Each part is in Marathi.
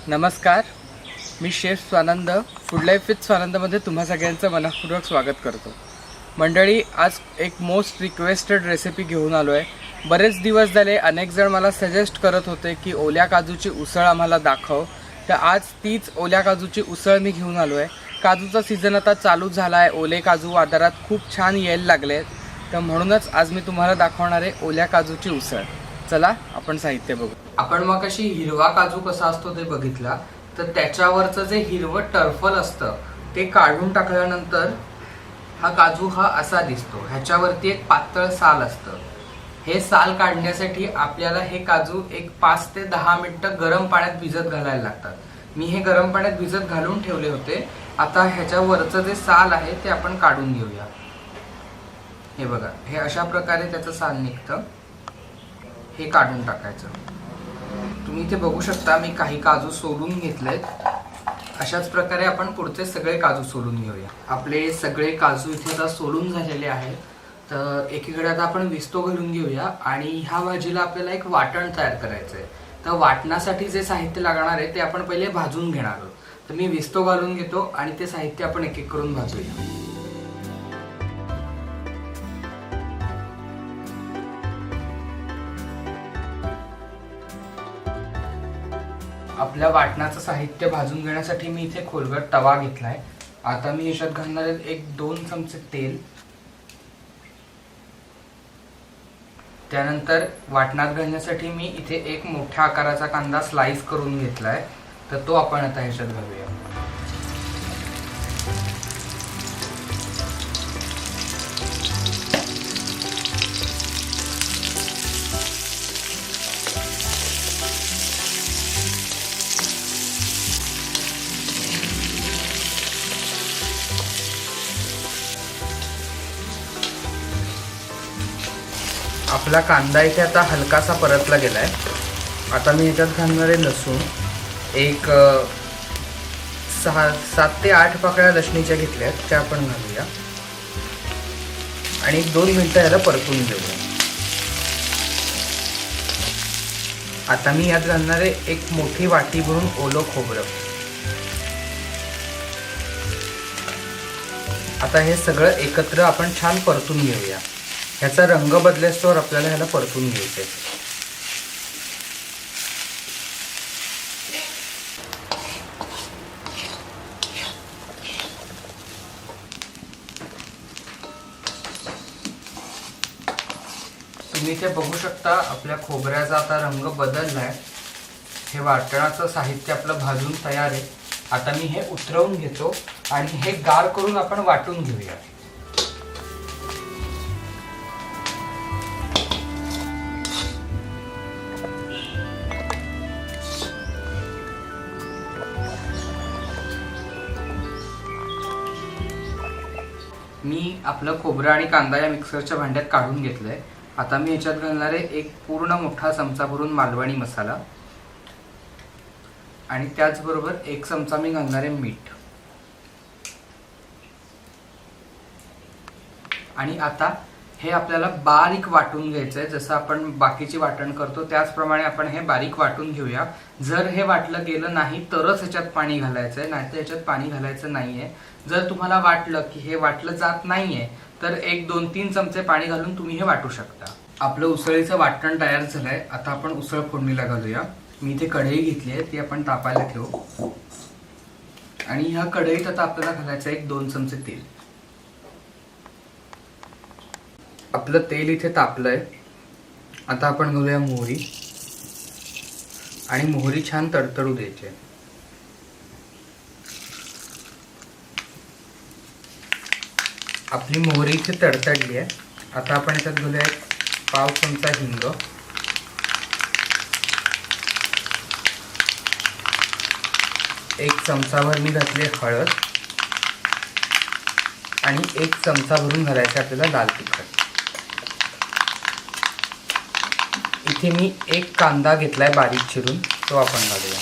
नमस्कार, मी chef Swanand food life with स्वानंदमध्ये तुम्हा सगळ्यांचं मनःपूर्वक स्वागत करतो. मंडळी, आज एक मोस्ट रिक्वेस्टेड रेसिपी घेऊन आलो आहे. बरेच दिवस झाले अनेक जण मला सजेस्ट करत होते की ओल्या काजूची उसळ आम्हाला दाखव. तर आज तीच ओल्या काजूची उसळ मी घेऊन आलो आहे. काजूचा सीझन आता चालू झाला आहे. ओले काजू बाजारात खूप छान यायला लागले आहेत. तर म्हणूनच आज मी तुम्हाला दाखवणार आहे ओल्या काजूची उसळ. चला आपण साहित्य बघू. आपण मग अशी हिरवा काजू कसा असतो ते बघितला, तर त्याच्यावरचं जे हिरवं टर्फल असतं ते काढून टाकल्यानंतर हा काजू हा असा दिसतो. ह्याच्यावरती एक पातळ साल असतं. हे साल काढण्यासाठी आपल्याला हे काजू एक 5 ते 10 मिनिटं गरम पाण्यात भिजत घालायला लागतात. मी हे गरम पाण्यात भिजत घालून ठेवले होते. आता ह्याच्यावरचं जे साल आहे ते आपण काढून घेऊया. हे बघा, हे अशा प्रकारे त्याचं साल निघतं. हे काढून टाकायचं. तुम्ही इथे बघू शकता मी काही काजू सोलून घेतलेत. अशाच प्रकारे आपण पुढचे सगळे काजू सोलून घेऊया. आपले सगळे काजू इथे आता सोलून झालेले आहेत. तर एकीकडे आता आपण विस्तो घालून घेऊया आणि ह्या भाजीला आपल्याला एक वाटण तयार करायचं आहे. तर वाटणासाठी जे साहित्य लागणार आहे ते आपण पहिले भाजून घेणार आहोत. तर मी विस्तो घालून घेतो आणि ते साहित्य आपण एक एक करून भाजूया. आपल्या वाटणाचं साहित्य भाजून घेण्यासाठी मी इथे खोलगट तवा घेतलाय. आता मी याच्यात घालणार आहे 1-2 चमचे तेल. त्यानंतर वाटणात घालण्यासाठी मी इथे एक मोठ्या आकाराचा कांदा स्लाइस करून घेतलाय. तर तो आपण आता ह्याच्यात घालूया. आपला कांदा इथे आता हलकासा परतला गेलाय. आता मी याच्यात घालणारे लसूण एक 7 ते 8 पाकळ्या लसणीच्या घेतल्यात, त्या आपण घालूया आणि 2 मिनिटं याला परतून घेऊया. आता मी यात घालणारे एक मोठी वाटी भरून ओलं खोबरं. आता हे सगळं एकत्र आपण छान परतून घेऊया. ह्याचा रंग बदलेस्तोवर आपल्याला ह्याला परतून घ्यायचं आहे. तुम्ही इथे बघू शकता आपल्या खोबऱ्याचा आता रंग बदललाय. हे वाटणाचं साहित्य आपलं भाजून तयार आहे. आता मी हे उतरवून घेतो आणि हे गार करून आपण वाटून घेऊया. मी आपलं खोबरं आणि कांदा या मिक्सरच्या भांड्यात काढून घेतलंय. आता मी ह्याच्यात घालणार आहे एक पूर्ण मोठा चमचा भरून मालवणी मसाला आणि त्याचबरोबर 1 चमचा मी घालणार आहे मीठ. आणि आता हे आपल्याला बारीक वाटून घ्यायचं आहे. जसं आपण बाकीची वाटण करतो त्याचप्रमाणे आपण हे बारीक वाटून घेऊया. जर हे वाटलं गेलं नाही तरच ह्याच्यात पाणी घालायचं आहे, नाहीतर ह्याच्यात पाणी घालायचं नाहीये. जर तुम्हाला वाटलं की हे वाटलं जात नाहीये तर 1-2-3 चमचे पाणी घालून तुम्ही हे वाटू शकता. आपलं उसळीचं वाटण तयार झालंय. आता आपण उसळ फोडणीला घालूया. मी इथे कढई घेतली आहे, ती आपण तापायला ठेवू आणि ह्या कढईत आता आपल्याला घालायचं 1-2 चमचे तेल. आपलं तेल इथे तापलंय. आता आपण घालूया मोहरी आणि मोहरी छान तडतडू द्यायची. आपली मोहरी इथे तडतडली आहे. आता आपण याच्यात घालूया 1 चमचा हिंग, 1 चमचाभर मी घातली हळद आणि 1 चमचा भरून घालायचं आपल्याला लाल तिखट. इथे मी 1 कांदा घेतलाय बारीक चिरून, तो आपण घालूया.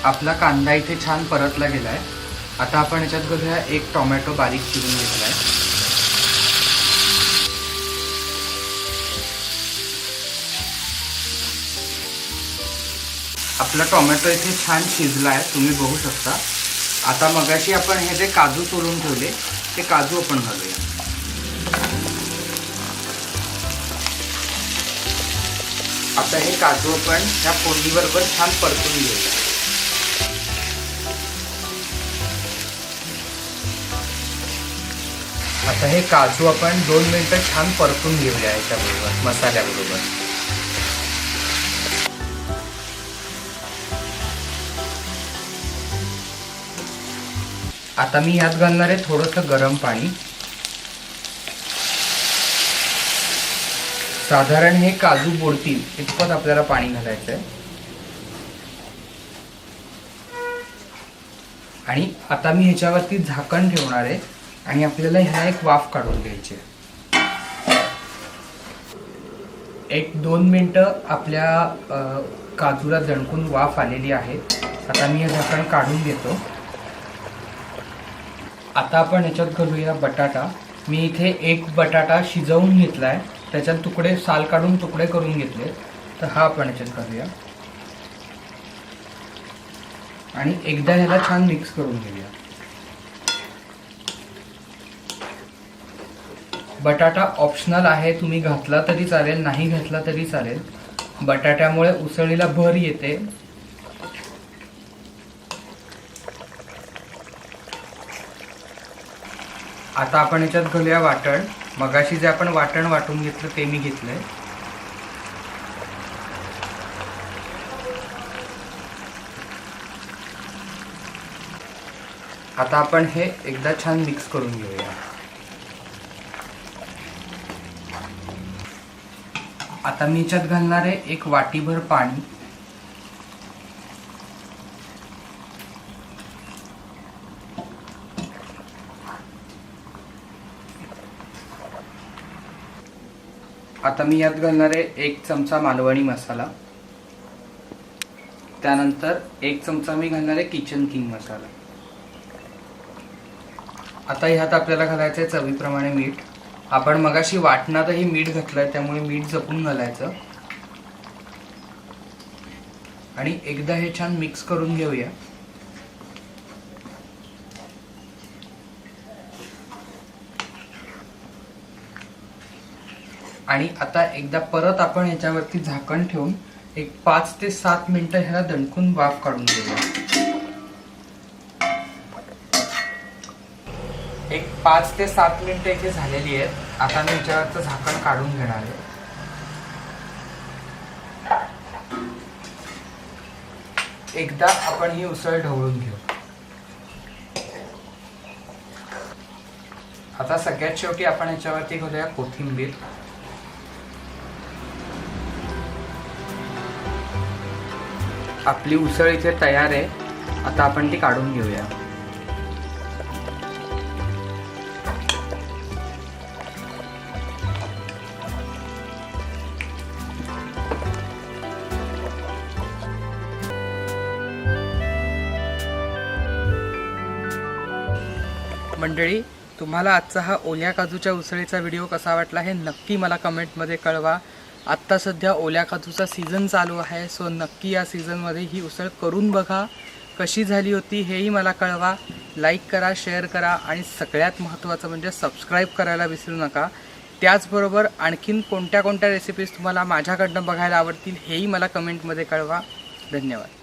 आपला कांदा इथे छान परतला गेला आहे. आता आपण याच्यात घालूया एक टोमॅटो बारीक चिरून घेतला आहे. आपला टोमॅटो इथे छान शिजला आहे, तुम्ही बघू शकता. आता मगाशी आपण हे जे काजू सोलून ठेवले ते काजू आपण घालूया. आता हे काजू आपण ह्या फोडणीबरोबर छान परतून घेऊया. आता हे काजू आपण 2 मिनिटं छान परतून घेऊया याच्याबरोबर, मसाल्याबरोबर. आता मी यात घालणार आहे थोडंसं गरम पाणी. साधारण हे काजू बुडतील इतपत आपल्याला पाणी घालायचं आहे. आणि आता मी ह्याच्यावरती झाकण ठेवणार आहे आणि आपल्याला ह्याला एक वाफ काढून घ्यायची. 1-2 मिनिटं आपल्या काजूला दणकून वाफ आलेली आहे. आता मी हे झाकण काढून घेतो. आता आपण ह्याच्यात घालूया बटाटा. मी इथे एक बटाटा शिजवून घेतला आहे, त्याच्यात तुकडे साल काढून तुकडे करून घेतले. तर हा आपण ह्याच्यात घालूया आणि एकदा ह्याला छान मिक्स करून घेऊया. बटाटा ऑप्शनल आहे, तुम्ही घातला तरी चालेल, नाही घातला तरी चालेल. बटाट्यामुळे उसळीला भर येते. आता आपण याच्यात घालूया वाटण. मगाशी जे आपण वाटण वाटून घेतलं ते मी घेतलंय. आता आपण हे एकदा छान मिक्स करून घेऊया. आता मी याच्यात घालणार आहे 1 वाटीभर पाणी. आता मी यात घालणार आहे 1 चमचा मालवणी मसाला. त्यानंतर 1 चमचा मी घालणार आहे किचन किंग मसाला. आता ह्यात आपल्याला घालायचं आहे चवीप्रमाणे मीठ. आपण मगाशी वाटणातही मीठ घातलंय, त्यामुळे मीठ जपून घालायचं. आणि एकदा हे छान मिक्स करून घेऊया. आणि आता एकदा परत आपण ह्याच्यावरती झाकण ठेवून एक 5 ते 7 मिनिटं ह्याला दणकून वाफ काढून घेऊया. एक 5 ते 7 मिनिटं इथे झालेली आहेत. आता मी ह्याच्यावरचं झाकण काढून घेणार आहे. एकदा आपण ही उसळ ढवळून घेऊ. आता सगळ्यात शेवटी आपण ह्याच्यावरती घालूया कोथिंबीर. आपली उसळ इथे तयार आहे. आता आपण ती काढून घेऊया. मंडळी, तुम्हाला आजचा हा ओल्या काजूच्या उसळीचा व्हिडिओ कसा वाटला हे नक्की मला कमेंटमध्ये कळवा. आत्ता सध्या ओल्या काजूचा सीझन चालू आहे, सो नक्की या सीझनमध्ये ही उसळ करून बघा. कशी झाली होती हेही मला कळवा. लाईक करा, शेअर करा आणि सगळ्यात महत्त्वाचं म्हणजे सबस्क्राईब करायला विसरू नका. त्याचबरोबर आणखीन कोणत्या कोणत्या रेसिपीज तुम्हाला माझ्याकडनं बघायला आवडतील हेही मला कमेंटमध्ये कळवा. धन्यवाद.